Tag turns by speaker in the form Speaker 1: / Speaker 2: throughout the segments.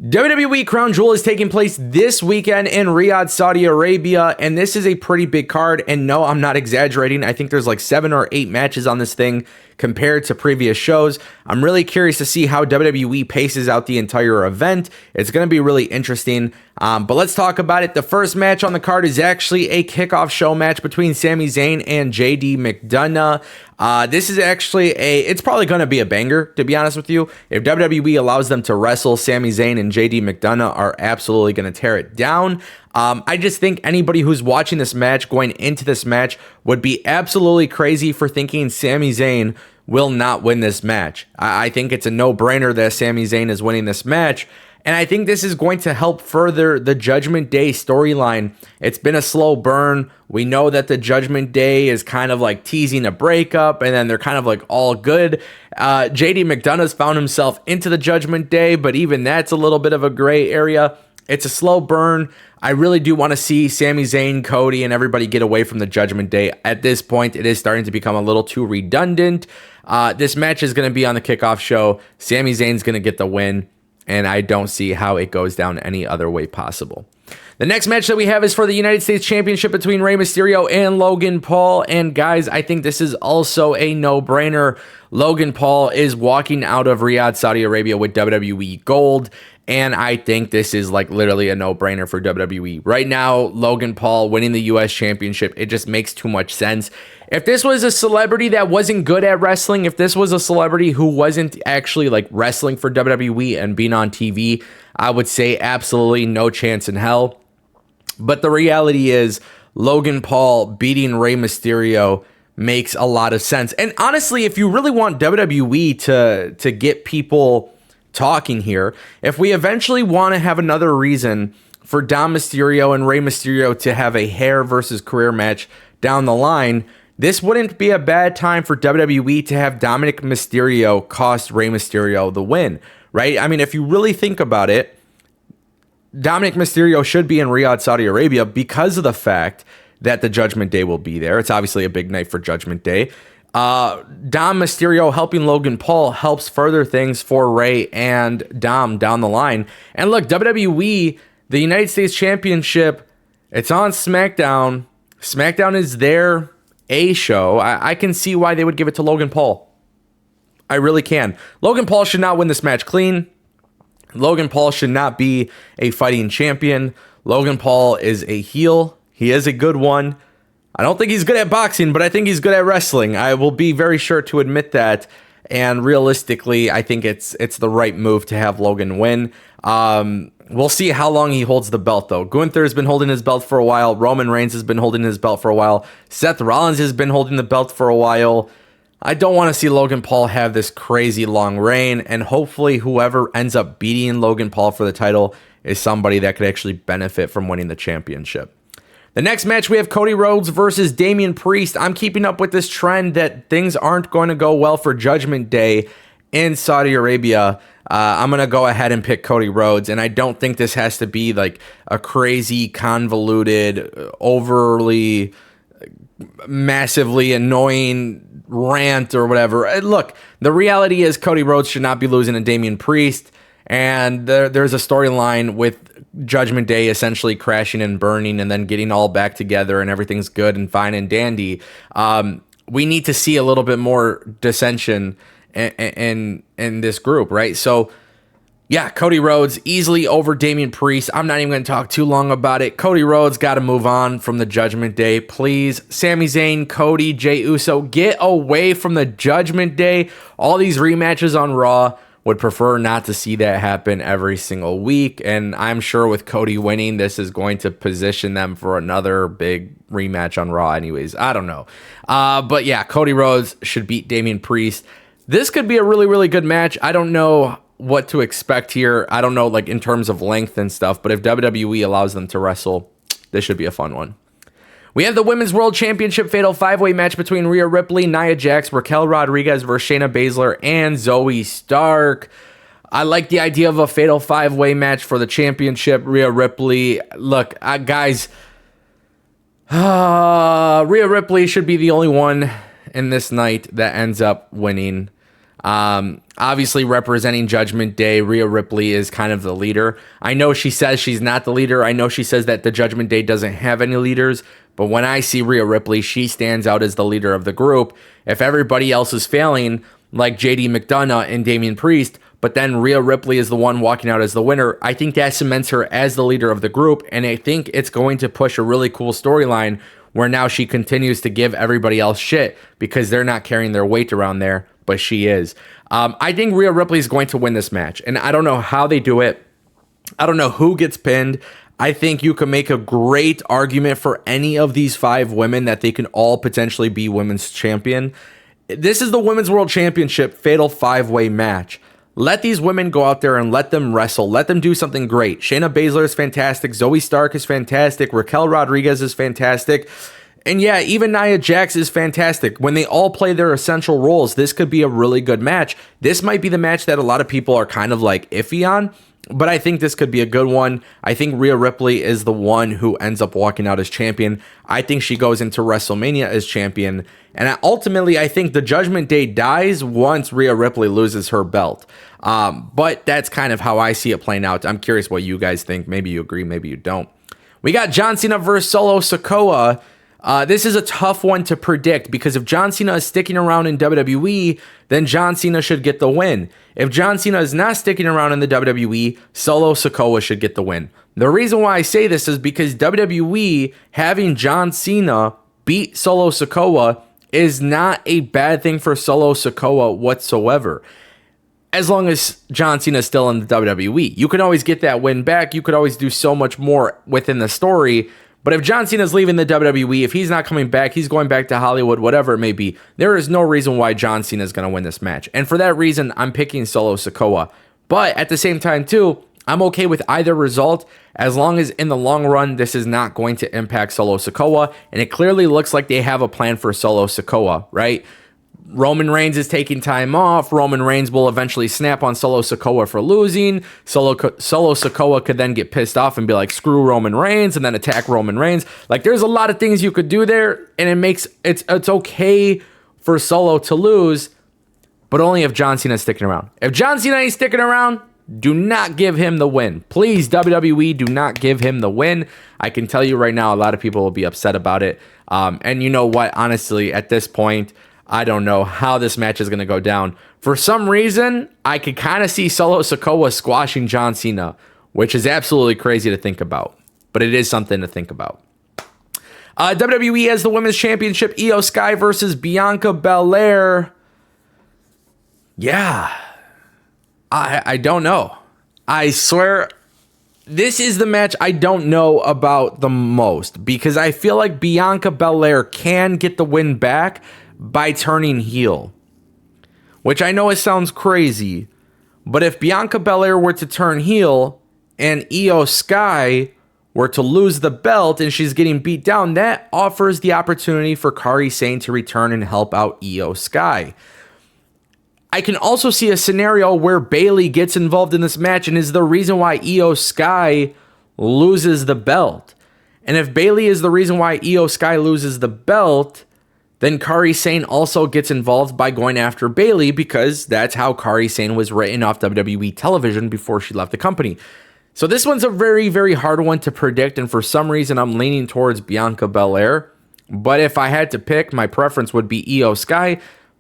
Speaker 1: WWE Crown Jewel is taking place this weekend in Riyadh, Saudi Arabia, and this is a pretty big card. And no, I'm not exaggerating. I think there's like 7 or 8 matches on this thing compared to previous shows. I'm really curious to see how WWE paces out the entire event. It's going to be really interesting. But let's talk about it. The first match on the card is actually a kickoff show match between Sami Zayn and JD McDonagh. This is actually it's probably going to be a banger, to be honest with you. If WWE allows them to wrestle, Sami Zayn and JD McDonagh are absolutely going to tear it down. I just think anybody who's watching this match, going into this match, would be absolutely crazy for thinking Sami Zayn will not win this match. I think it's a no-brainer that Sami Zayn is winning this match. And I think this is going to help further the Judgment Day storyline. It's been a slow burn. We know that the Judgment Day is kind of like teasing a breakup, and then they're kind of like all good. JD McDonagh's found himself into the Judgment Day, but even that's a little bit of a gray area. It's a slow burn. I really do want to see Sami Zayn, Cody, and everybody get away from the Judgment Day. At this point, it is starting to become a little too redundant. This match is going to be on the kickoff show. Sami Zayn's going to get the win, and I don't see how it goes down any other way possible. The next match that we have is for the United States Championship between Rey Mysterio and Logan Paul. And guys, I think this is also a no-brainer. Logan Paul is walking out of Riyadh, Saudi Arabia with WWE Gold. And I think this is like literally a no-brainer for WWE. Right now, Logan Paul winning the US Championship, it just makes too much sense. If this was a celebrity that wasn't good at wrestling, if this was a celebrity who wasn't actually like wrestling for WWE and being on TV, I would say absolutely no chance in hell. But the reality is Logan Paul beating Rey Mysterio makes a lot of sense. And honestly, if you really want WWE to get people talking here, if we eventually want to have another reason for Dom Mysterio and Rey Mysterio to have a hair versus career match down the line, this wouldn't be a bad time for WWE to have Dominic Mysterio cost Rey Mysterio the win, right? I mean, if you really think about it, Dominic Mysterio should be in Riyadh, Saudi Arabia because of the fact that the Judgment Day will be there. It's obviously a big night for Judgment Day. Dom Mysterio helping Logan Paul helps further things for Rey and Dom down the line. And look, WWE, the United States Championship, it's on SmackDown. SmackDown is their A show. I can see why they would give it to Logan Paul. I really can. Logan Paul should not win this match clean. Logan Paul should not be a fighting champion. Logan Paul is a heel. He is a good one. I don't think he's good at boxing, but I think he's good at wrestling. I will be very sure to admit that. And realistically, I think it's the right move to have Logan win. We'll see how long he holds the belt, though. Gunther has been holding his belt for a while. Roman Reigns has been holding his belt for a while. Seth Rollins has been holding the belt for a while. I don't want to see Logan Paul have this crazy long reign, and hopefully whoever ends up beating Logan Paul for the title is somebody that could actually benefit from winning the championship. The next match, we have Cody Rhodes versus Damian Priest. I'm keeping up with this trend that things aren't going to go well for Judgment Day in Saudi Arabia. I'm going to go ahead and pick Cody Rhodes, and I don't think this has to be like a crazy, convoluted, overly, massively annoying rant or whatever. Look, the reality is Cody Rhodes should not be losing to Damian Priest, and there's a storyline with Judgment Day essentially crashing and burning and then getting all back together and everything's good and fine and dandy. We need to see a little bit more dissension in this group, right? So yeah, Cody Rhodes easily over Damian Priest. I'm not even going to talk too long about it. Cody Rhodes got to move on from the Judgment Day, please. Sami Zayn, Cody, Jey Uso, get away from the Judgment Day. All these rematches on Raw, would prefer not to see that happen every single week. And I'm sure with Cody winning, this is going to position them for another big rematch on Raw anyways. I don't know. But yeah, Cody Rhodes should beat Damian Priest. This could be a really, really good match. I don't know what to expect here. I don't know, like in terms of length and stuff, but if WWE allows them to wrestle, this should be a fun one. We have the Women's World Championship Fatal 5-Way match between Rhea Ripley, Nia Jax, Raquel Rodriguez versus Shayna Baszler, and Zoey Stark. I like the idea of a Fatal 5-Way match for the championship. Rhea Ripley, look, guys, Rhea Ripley should be the only one in this night that ends up winning. Obviously representing Judgment Day, Rhea Ripley is kind of the leader. I know she says she's not the leader. I know she says that the Judgment Day doesn't have any leaders, but when I see Rhea Ripley, she stands out as the leader of the group. If everybody else is failing, like JD McDonagh and Damian Priest, but then Rhea Ripley is the one walking out as the winner, I think that cements her as the leader of the group, and I think it's going to push a really cool storyline where now she continues to give everybody else shit because they're not carrying their weight around there, but she is. I think Rhea Ripley is going to win this match, and I don't know how they do it. I don't know who gets pinned. I think you can make a great argument for any of these 5 women that they can all potentially be women's champion. This is the Women's World Championship Fatal 5-Way match. Let these women go out there and let them wrestle. Let them do something great. Shayna Baszler is fantastic. Zoey Stark is fantastic. Raquel Rodriguez is fantastic. And yeah, even Nia Jax is fantastic. When they all play their essential roles, this could be a really good match. This might be the match that a lot of people are kind of like iffy on, but I think this could be a good one. I think Rhea Ripley is the one who ends up walking out as champion. I think she goes into WrestleMania as champion. And ultimately, I think the Judgment Day dies once Rhea Ripley loses her belt. But that's kind of how I see it playing out. I'm curious what you guys think. Maybe you agree, maybe you don't. We got John Cena versus Solo Sikoa. This is a tough one to predict because if John Cena is sticking around in WWE, then John Cena should get the win. If John Cena is not sticking around in the WWE, Solo Sikoa should get the win. The reason why I say this is because WWE having John Cena beat Solo Sikoa is not a bad thing for Solo Sikoa whatsoever. As long as John Cena is still in the WWE. You can always get that win back. You could always do so much more within the story. But if John Cena's leaving the WWE, if he's not coming back, he's going back to Hollywood, whatever it may be, there is no reason why John Cena is going to win this match. And for that reason, I'm picking Solo Sikoa. But at the same time, too, I'm okay with either result as long as in the long run, this is not going to impact Solo Sikoa. And it clearly looks like they have a plan for Solo Sikoa, right? Roman Reigns is taking time off. Roman Reigns will eventually snap on Solo Sikoa for losing. Solo Sikoa could then get pissed off and be like, screw Roman Reigns, and then attack Roman Reigns. Like, there's a lot of things you could do there, and it makes it's okay for Solo to lose, but only if John Cena is sticking around. If John Cena ain't sticking around, do not give him the win. Please, WWE, do not give him the win. I can tell you right now, a lot of people will be upset about it. And you know what? Honestly, at this point, I don't know how this match is going to go down. For some reason, I could kind of see Solo Sikoa squashing John Cena, which is absolutely crazy to think about. But it is something to think about. WWE has the Women's Championship, Io Sky versus Bianca Belair. Yeah. I don't know. I swear, this is the match I don't know about the most because I feel like Bianca Belair can get the win back by turning heel, which I know it sounds crazy, but if Bianca Belair were to turn heel and Io Sky were to lose the belt and she's getting beat down, that offers the opportunity for Kairi Sane to return and help out Io Sky. I can also see a scenario where Bayley gets involved in this match and is the reason why Io Sky loses the belt. And if Bayley is the reason why Io Sky loses the belt, then Kairi Sane also gets involved by going after Bayley because that's how Kairi Sane was written off WWE television before she left the company. So this one's a very, very hard one to predict, and for some reason I'm leaning towards Bianca Belair. But if I had to pick, my preference would be Io Sky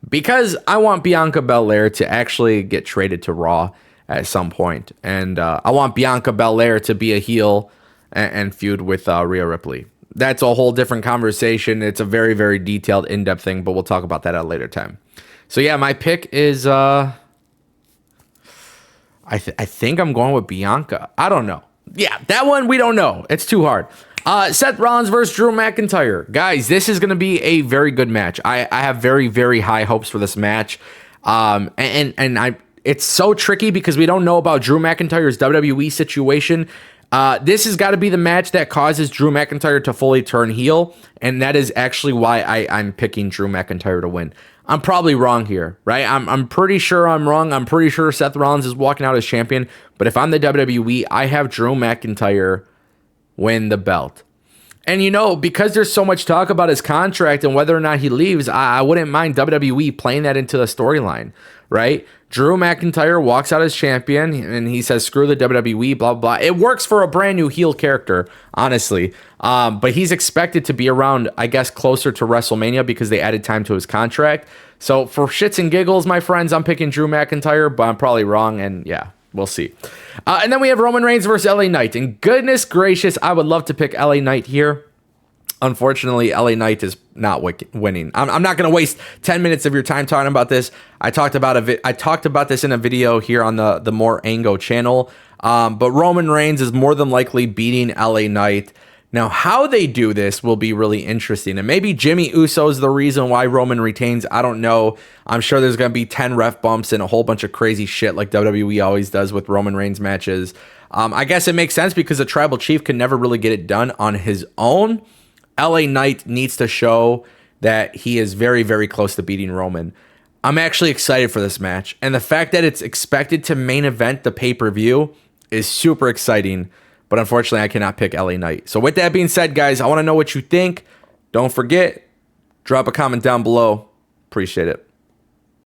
Speaker 1: because I want Bianca Belair to actually get traded to Raw at some point. And I want Bianca Belair to be a heel and feud with Rhea Ripley. That's a whole different conversation. It's a very, very detailed, in-depth thing, but we'll talk about that at a later time. So yeah, my pick is, I think I'm going with Bianca. I don't know. Yeah, that one we don't know. It's too hard. Seth Rollins versus Drew McIntyre. Guys, this is going to be a very good match. I have very, very high hopes for this match. It's so tricky because we don't know about Drew McIntyre's WWE situation. This has got to be the match that causes Drew McIntyre to fully turn heel, and that is actually why I'm picking Drew McIntyre to win. I'm probably wrong here, right? I'm pretty sure I'm wrong. I'm pretty sure Seth Rollins is walking out as champion, but if I'm the WWE, I have Drew McIntyre win the belt. And you know, because there's so much talk about his contract and whether or not he leaves, I wouldn't mind WWE playing that into the storyline. right? Drew McIntyre walks out as champion and he says, screw the WWE, blah, blah, blah. It works for a brand new heel character, honestly. But he's expected to be around, I guess, closer to WrestleMania because they added time to his contract. So for shits and giggles, my friends, I'm picking Drew McIntyre, but I'm probably wrong. And yeah, we'll see. And then we have Roman Reigns versus LA Knight. And goodness gracious, I would love to pick LA Knight here. Unfortunately, LA Knight is not winning. I'm not going to waste 10 minutes of your time talking about this. I talked about this in a video here on the More Ango channel. But Roman Reigns is more than likely beating LA Knight. Now, how they do this will be really interesting. And maybe Jimmy Uso is the reason why Roman retains. I don't know. I'm sure there's going to be 10 ref bumps and a whole bunch of crazy shit like WWE always does with Roman Reigns matches. I guess it makes sense because the Tribal Chief can never really get it done on his own. LA Knight needs to show that he is very, very close to beating Roman. I'm actually excited for this match. And the fact that it's expected to main event the pay-per-view is super exciting. But unfortunately, I cannot pick LA Knight. So with that being said, guys, I want to know what you think. Don't forget, drop a comment down below. Appreciate it.